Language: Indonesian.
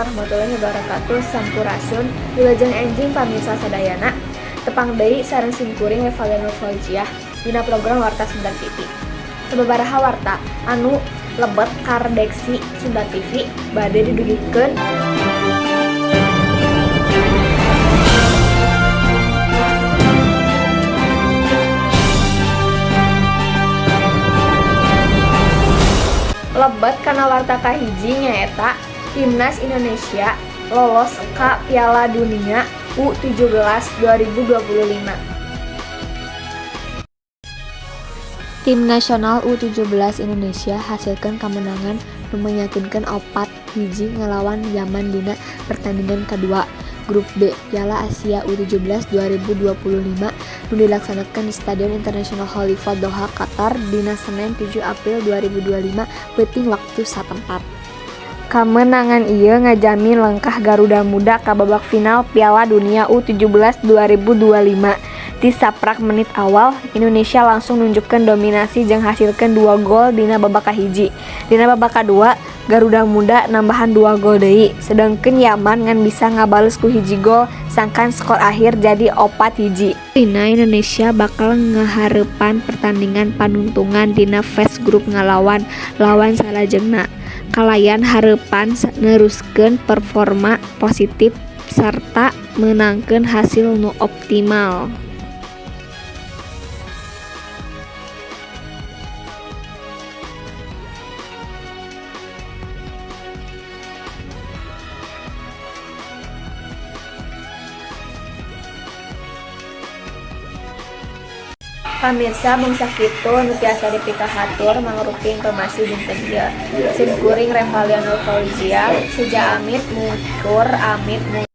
warahmatullahi wabarakatuh. Sampurasun wilujeng enjing pamirsa sadayana. Tepang deui sareng simkuring Revalina Nurfauziah dina program Warta Sunda TV. Sababaraha warta anu lebet kardeksi Sunda TV bade didugikeun lebet kana warta kahiji nyaeta Timnas Indonesia lolos ka Piala Dunia U17 2025. Tim nasional U17 Indonesia hasilkan kemenangan nu meyakinkan 4-1 ngelawan Yaman dina pertandingan kedua Grup B Piala Asia U17 2025 nu dilaksanakan di Stadion Internasional Khalifa Doha, Qatar dina Senin 7 April 2025 peuting waktu satempat. Kemenangan ieu ngajamin langkah Garuda Muda ka babak final Piala Dunia U17 2025. Di saprak menit awal, Indonesia langsung nunjukkeun dominasi jeung hasilkeun 2 gol dina babak kahiji. Dina babak kadua, Garuda Muda nambahan 2 gol deui, sedengkeun Yaman ngan bisa ngabales ku hiji gol sangkan skor akhir jadi 4-1. Dina Indonesia bakal ngahareupan pertandingan panuntungan dina fase grup ngalawan lawan salajengna. Kalayan hareupan neruskeun performa positif serta menangkeun hasil nu optimal. Pamirsa mung sakitu nu tiasa dipikahatur mangrupi informasi dinten ieu. Simkuring Revalina Nurfauziah, Suja Amit Mungkur Amit